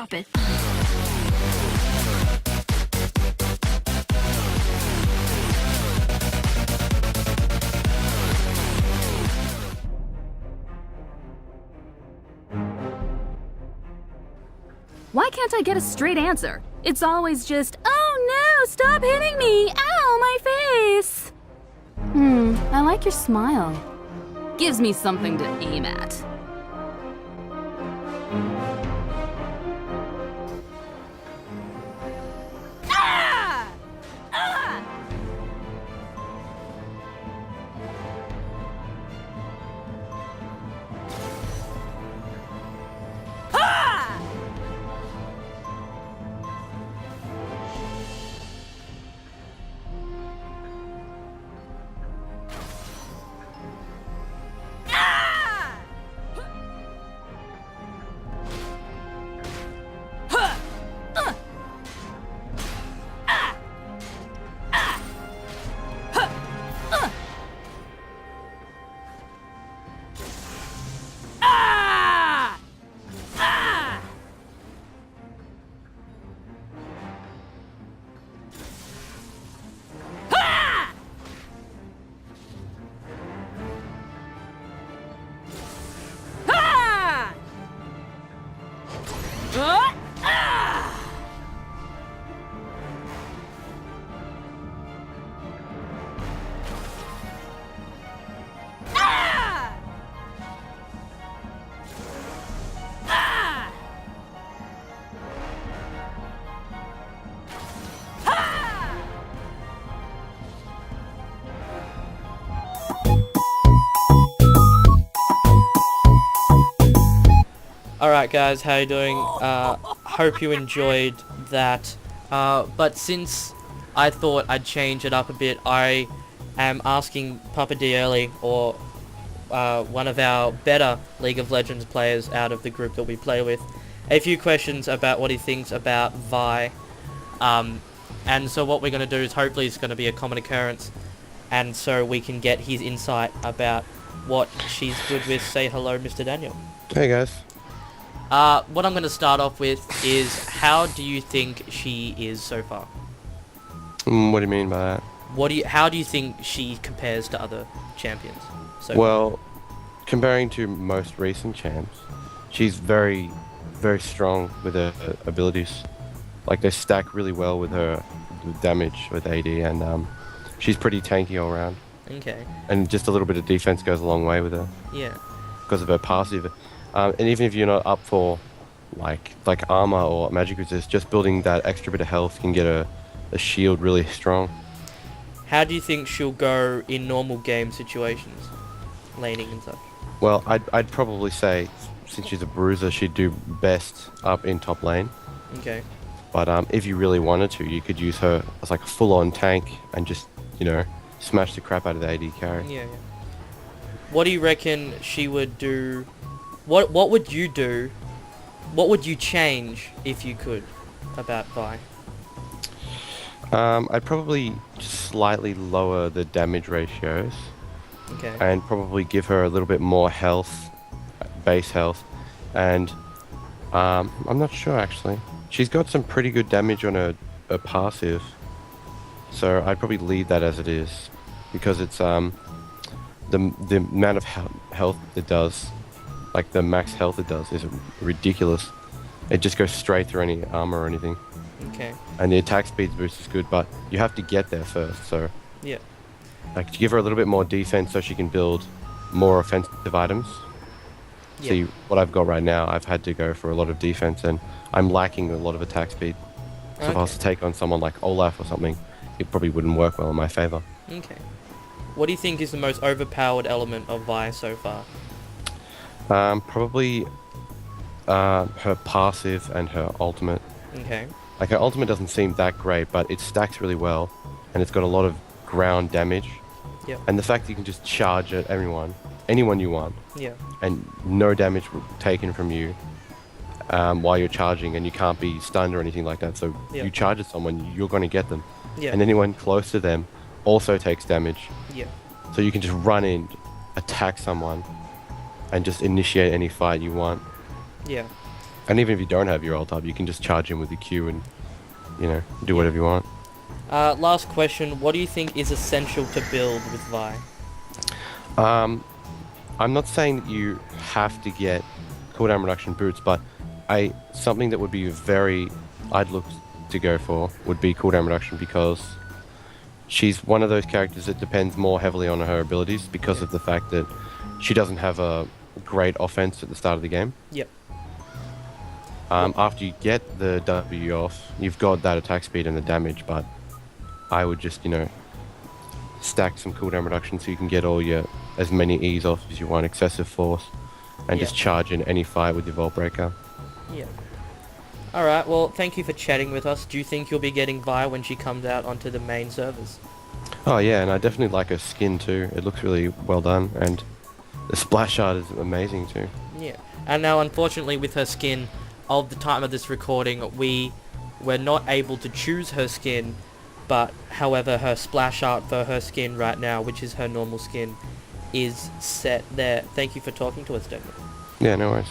Drop it. Why can't I get a straight answer? It's always just, oh no, stop hitting me! Ow, my face! I like your smile. Gives me something to aim at. Alright guys, how you doing? Hope you enjoyed that. But since I thought I'd change it up a bit, I am asking Papa D Early, or one of our better League of Legends players out of the group that we play with, a few questions about what he thinks about Vi. And so what we're going to do is, hopefully it's going to be a common occurrence, and so we can get his insight about what she's good with. Say hello, Mr. Daniel. Hey guys. What I'm going to start off with is, how do you think she is so far? What do you mean by that? How do you think she compares to other champions? Well, comparing to most recent champs, she's very, very strong with her abilities. Like, they stack really well with her damage with AD, and she's pretty tanky all around. Okay. And just a little bit of defense goes a long way with her. Yeah. Because of her passive. And even if you're not up for like armor or magic resist, just building that extra bit of health can get a shield really strong. How do you think she'll go in normal game situations, laning and such? Well, I'd probably say, since she's a bruiser, she'd do best up in top lane. Okay. But if you really wanted to, you could use her as like a full-on tank and just, you know, smash the crap out of the AD carry. Yeah. What do you reckon she would do? What would you do? What would you change if you could about Vi? I'd probably just slightly lower the damage ratios. Okay. And probably give her a little bit more health, base health, and I'm not sure actually. She's got some pretty good damage on her passive, so I'd probably leave that as it is, because it's the amount of health it does, like the max health it does, is ridiculous. It just goes straight through any armor or anything. Okay. And the attack speed boost is good, but you have to get there first. So yeah, like, to give her a little bit more defense so she can build more offensive items. Yeah. See, what I've got right now, I've had to go for a lot of defense, and I'm lacking a lot of attack speed. So if I was to take on someone like Olaf or something, it probably wouldn't work well in my favor. Okay. What do you think is the most overpowered element of Vi so far? Probably her passive and her ultimate. Okay. Like, her ultimate doesn't seem that great, but it stacks really well, and it's got a lot of ground damage. Yeah. And the fact that you can just charge at anyone you want. Yeah. And no damage taken from you while you're charging, and you can't be stunned or anything like that. So you charge at someone, you're going to get them. Yeah. And anyone close to them also takes damage. Yeah. So you can just run in, attack someone, and just initiate any fight you want. Yeah. And even if you don't have your ult up, you can just charge in with the Q and, you know, do whatever you want. Last question, what do you think is essential to build with Vi? I'm not saying that you have to get cooldown reduction boots, but something that would be I'd look to go for would be cooldown reduction, because she's one of those characters that depends more heavily on her abilities because of the fact that she doesn't have a great offense at the start of the game. Yep. After you get the W off, you've got that attack speed and the damage, but I would just, you know, stack some cooldown reduction so you can get as many E's off as you want, excessive force, and just charge in any fight with your Vault Breaker. Yeah. Alright, well, thank you for chatting with us. Do you think you'll be getting Vi when she comes out onto the main servers? Oh yeah, and I definitely like her skin too. It looks really well done, and the splash art is amazing too. Yeah. And now, unfortunately, with her skin, of the time of this recording, we were not able to choose her skin, but however, her splash art for her skin right now, which is her normal skin, is set there. Thank you for talking to us, Damon. Yeah, no worries.